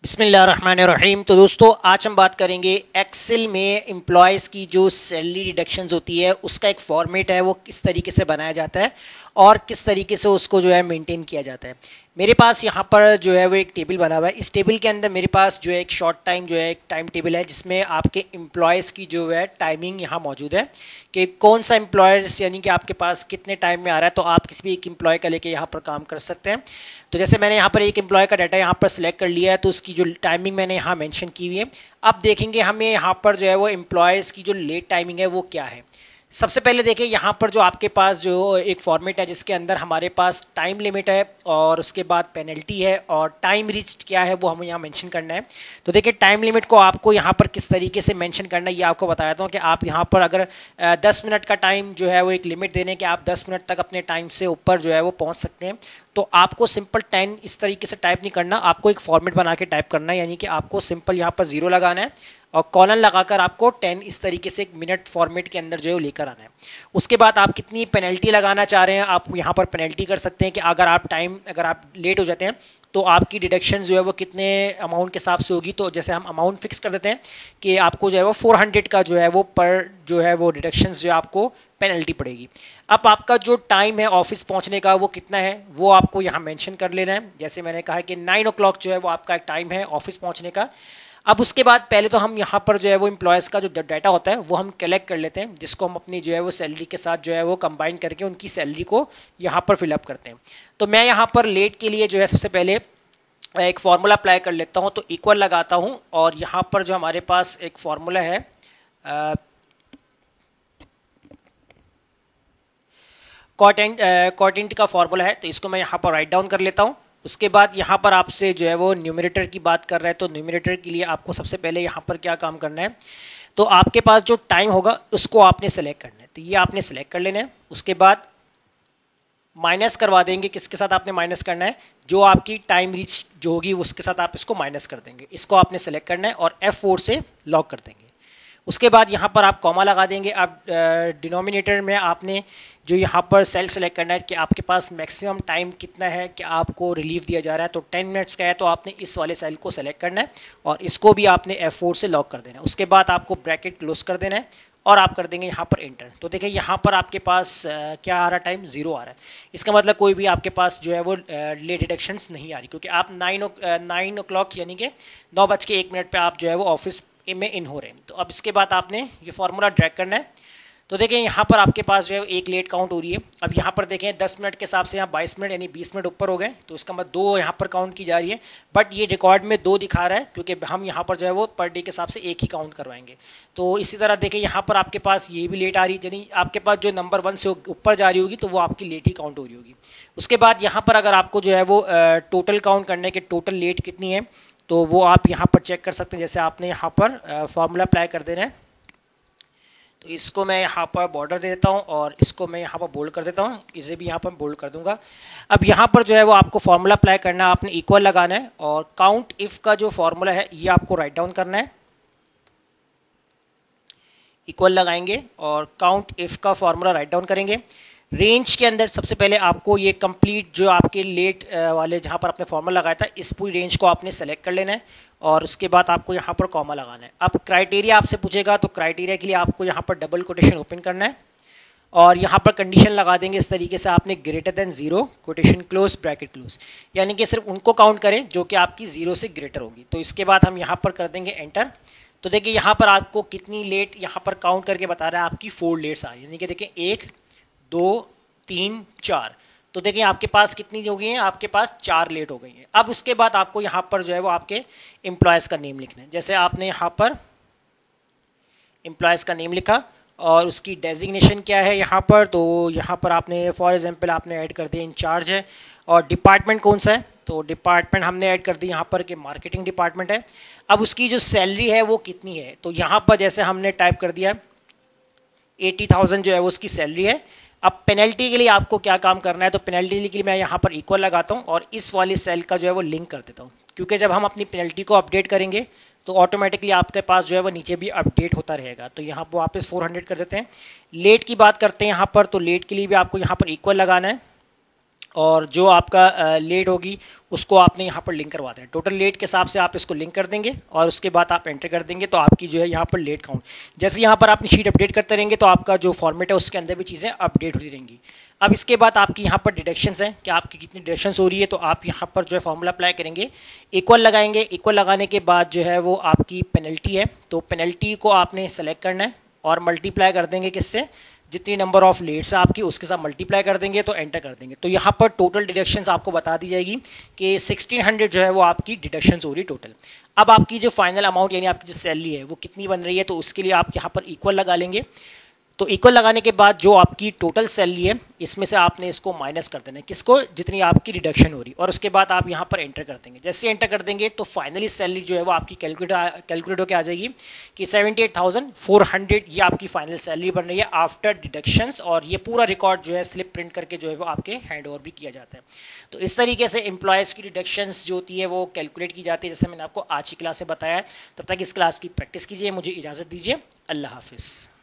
बिस्मिल्लाहिर्रहमानिर्रहीम। तो दोस्तों आज हम बात करेंगे एक्सेल में एम्प्लॉयज़ की जो सैलरी डिडक्शंस होती है उसका एक फॉर्मेट है वो किस तरीके से बनाया जाता है और किस तरीके से उसको जो है मेंटेन किया जाता है। मेरे पास यहाँ पर जो है वो एक टेबल बना हुआ है। इस टेबल के अंदर मेरे पास जो है एक शॉर्ट टाइम जो है एक टाइम टेबल है जिसमें आपके एम्प्लॉयज़ की जो है टाइमिंग यहाँ मौजूद है कि कौन सा एम्प्लॉयर्स यानी कि आपके पास कितने टाइम में आ रहा है, तो आप किसी भी एक एम्प्लॉय का लेके यहाँ पर काम कर सकते हैं। तो जैसे मैंने यहाँ पर एक एम्प्लॉय का डाटा यहाँ पर सिलेक्ट कर लिया है तो उसकी जो टाइमिंग मैंने यहाँ मेंशन की हुई है। अब देखेंगे हमें यहाँ पर जो है वो एम्प्लॉयज़ की जो लेट टाइमिंग है वो क्या है। सबसे पहले देखिए यहाँ पर जो आपके पास जो एक फॉर्मेट है जिसके अंदर हमारे पास टाइम लिमिट है और उसके बाद पेनल्टी है और टाइम रीच्ड क्या है वो हमें यहाँ मेंशन करना है। तो देखिए टाइम लिमिट को आपको यहाँ पर किस तरीके से मेंशन करना है ये आपको बता देता हूँ कि आप यहाँ पर अगर 10 मिनट का टाइम जो है वो एक लिमिट देने के आप 10 मिनट तक अपने टाइम से ऊपर जो है वो पहुँच सकते हैं। तो आपको सिंपल 10 इस तरीके से टाइप नहीं करना, आपको एक फॉर्मेट बना के टाइप करना है, यानी कि आपको सिंपल यहाँ पर 0 लगाना है और कॉलन लगाकर आपको 10 इस तरीके से एक मिनट फॉर्मेट के अंदर जो है लेकर आना है। उसके बाद आप कितनी पेनल्टी लगाना चाह रहे हैं आप यहाँ पर पेनल्टी कर सकते हैं कि अगर आप लेट हो जाते हैं तो आपकी डिडक्शन जो है वो कितने अमाउंट के हिसाब से होगी। तो जैसे हम अमाउंट फिक्स कर देते हैं कि आपको जो है वो 400 का जो है वो पर जो है वो डिडक्शन जो है आपको पेनल्टी पड़ेगी। अब आपका जो टाइम है ऑफिस पहुंचने का वो कितना है वो आपको यहाँ मेंशन कर लेना है। जैसे मैंने कहा कि 9 o'clock जो है वो आपका एक टाइम है ऑफिस पहुंचने का। अब उसके बाद पहले तो हम यहाँ पर जो है वो एम्प्लॉयज़ का जो डाटा होता है वो हम कलेक्ट कर लेते हैं, जिसको हम अपनी जो है वो सैलरी के साथ जो है वो कंबाइन करके उनकी सैलरी को यहाँ पर फिलअप करते हैं। तो मैं यहाँ पर लेट के लिए जो है सबसे पहले एक फार्मूला अप्लाई कर लेता हूँ, तो इक्वल लगाता हूँ और यहाँ पर जो हमारे पास एक फार्मूला है क्वाड्रेंट का फार्मूला है, तो इसको मैं यहाँ पर राइट डाउन कर लेता हूँ। उसके बाद यहाँ पर आपसे जो है वो न्यूमरेटर की बात कर रहा है, तो न्यूमरेटर के लिए आपको सबसे पहले यहाँ पर क्या काम करना है, तो आपके पास जो टाइम होगा उसको आपने सेलेक्ट करना है, तो ये आपने सेलेक्ट कर लेना है। उसके बाद माइनस करवा देंगे, किसके साथ आपने माइनस करना है, जो आपकी टाइम रीच जो होगी उसके साथ आप इसको माइनस कर देंगे। इसको आपने सेलेक्ट करना है और F4 से लॉक कर देंगे। उसके बाद यहाँ पर आप कॉमा लगा देंगे। अब डिनोमिनेटर में आपने जो यहाँ पर सेल सेलेक्ट करना है कि आपके पास मैक्सिमम टाइम कितना है कि आपको रिलीफ दिया जा रहा है, तो 10 मिनट्स का है, तो आपने इस वाले सेल को सेलेक्ट करना है और इसको भी आपने F4 से लॉक कर देना है। उसके बाद आपको ब्रैकेट क्लोज कर देना है और आप कर देंगे यहाँ पर एंटर। तो देखिए यहाँ पर आपके पास क्या आ रहा है, टाइम 0 आ रहा है। इसका मतलब कोई भी आपके पास जो है वो लेट डिडक्शंस नहीं आ रही, क्योंकि आप 9 o'clock यानी कि 9:01 पे आप जो है वो ऑफिस में इन हो रहे हैं। तो अब इसके बाद आपने ये फॉर्मूला ड्रैग करना है। तो देखें यहाँ पर आपके पास जो है एक लेट काउंट हो रही है। अब यहाँ पर देखें 10 मिनट के हिसाब से यहाँ 22 मिनट यानी 20 मिनट ऊपर हो गए, तो इसका मतलब 2 यहाँ पर काउंट की जा रही है, बट ये रिकॉर्ड में 2 दिखा रहा है क्योंकि हम यहाँ पर जो है वो पर डे के हिसाब से एक ही काउंट करवाएंगे। तो इसी तरह देखें यहाँ पर आपके पास ये भी लेट आ रही है, यानी आपके पास जो नंबर 1 से ऊपर जा रही होगी तो वो आपकी लेट ही काउंट हो रही होगी। उसके बाद यहाँ पर अगर आपको जो है वो टोटल काउंट करने के टोटल लेट कितनी है तो वो आप यहाँ पर चेक कर सकते हैं। जैसे आपने यहाँ पर फॉर्मूला अप्लाई कर देना है, तो इसको मैं यहाँ पर बॉर्डर दे देता हूँ और इसको मैं यहाँ पर बोल्ड कर देता हूँ, इसे भी यहाँ पर बोल्ड कर दूंगा। अब यहाँ पर जो है वो आपको फॉर्मूला अप्लाई करना है, आपने इक्वल लगाना है और काउंट इफ का जो फॉर्मूला है ये आपको राइट डाउन करना है। इक्वल लगाएंगे और काउंट इफ का फॉर्मूला राइट डाउन करेंगे। रेंज के अंदर सबसे पहले आपको ये कंप्लीट जो आपके लेट वाले जहां पर आपने फॉर्मूला लगाया था इस पूरी रेंज को आपने सेलेक्ट कर लेना है और उसके बाद आपको यहाँ पर कॉमा लगाना है। अब क्राइटेरिया आपसे पूछेगा, तो क्राइटेरिया के लिए आपको यहाँ पर डबल कोटेशन ओपन करना है और यहाँ पर कंडीशन लगा देंगे इस तरीके से, आपने greater than 0 quotation close bracket close, यानी कि सिर्फ उनको काउंट करें जो कि आपकी 0 से ग्रेटर होगी। तो इसके बाद हम यहाँ पर कर देंगे एंटर। तो देखिए यहाँ पर आपको कितनी लेट यहाँ पर काउंट करके बता रहा है, आपकी 4 लेट्स आ रही है, यानी कि देखिए 1 2 3 4। तो देखिए आपके पास कितनी हो गई है, आपके पास 4 लेट हो गई है। अब उसके बाद आपको यहाँ पर जो है वो आपके एम्प्लॉयज का नेम लिखना है। जैसे आपने यहाँ पर एम्प्लॉयज का नेम लिखा और उसकी डेजिग्नेशन क्या है यहाँ पर, तो यहाँ पर आपने फॉर एग्जांपल आपने ऐड कर दिया इंचार्ज है और डिपार्टमेंट कौन सा है, तो डिपार्टमेंट हमने ऐड कर दी यहाँ पर कि मार्केटिंग डिपार्टमेंट है। अब उसकी जो सैलरी है वो कितनी है, तो यहाँ पर जैसे हमने टाइप कर दिया 80,000 जो है वो उसकी सैलरी है। अब पेनल्टी के लिए आपको क्या काम करना है, तो पेनल्टी के लिए मैं यहाँ पर इक्वल लगाता हूँ और इस वाली सेल का जो है वो लिंक कर देता हूँ, क्योंकि जब हम अपनी पेनल्टी को अपडेट करेंगे तो ऑटोमेटिकली आपके पास जो है वो नीचे भी अपडेट होता रहेगा। तो यहाँ पर वापस 400 कर देते हैं। लेट की बात करते हैं यहाँ पर, तो लेट के लिए भी आपको यहाँ पर इक्वल लगाना है और जो आपका लेट होगी उसको आपने यहाँ पर लिंक करवा देना। टोटल लेट के हिसाब से आप इसको लिंक कर देंगे और उसके बाद आप एंटर कर देंगे तो आपकी जो है यहाँ पर लेट काउंट, जैसे यहाँ पर आपने शीट अपडेट करते रहेंगे तो आपका जो फॉर्मेट है उसके अंदर भी चीज़ें अपडेट होती रहेंगी। अब इसके बाद आपकी यहाँ पर डिडक्शंस हैं कि आपकी कितनी डिडक्शंस हो रही है, तो आप यहाँ पर जो है फॉर्मूला अप्लाई करेंगे, इक्वल लगाएंगे। इक्वल लगाने के बाद जो है वो आपकी पेनल्टी है, तो पेनल्टी को आपने सेलेक्ट करना है और मल्टीप्लाई कर देंगे किससे, जितनी नंबर ऑफ लेट्स है आपकी उसके साथ मल्टीप्लाई कर देंगे तो एंटर कर देंगे। तो यहाँ पर टोटल डिडक्शंस आपको बता दी जाएगी कि 1600 जो है वो आपकी डिडक्शंस हो रही टोटल। अब आपकी जो फाइनल अमाउंट यानी आपकी जो सैलरी है वो कितनी बन रही है, तो उसके लिए आप यहाँ पर इक्वल लगा लेंगे। तो इक्वल लगाने के बाद जो आपकी टोटल सैलरी है इसमें से आपने इसको माइनस कर देना है, किसको, जितनी आपकी रिडक्शन हो रही, और उसके बाद आप यहाँ पर एंटर कर देंगे। जैसे एंटर कर देंगे तो फाइनली सैलरी जो है वो आपकी कैलकुलेट होकर आ जाएगी कि 78,400 ये आपकी फाइनल सैलरी बन रही है आफ्टर डिडक्शंस। और ये पूरा रिकॉर्ड जो है स्लिप प्रिंट करके जो है वो आपके हैंड ओवर भी किया जाता है। तो इस तरीके से एम्प्लॉयज़ की डिडक्शंस जो होती है वो कैलकुलेट की जाती है, जैसे मैंने आपको आज की क्लास में बताया। तब तक इस क्लास की प्रैक्टिस कीजिए, मुझे इजाज़त दीजिए, अल्लाह हाफिज़।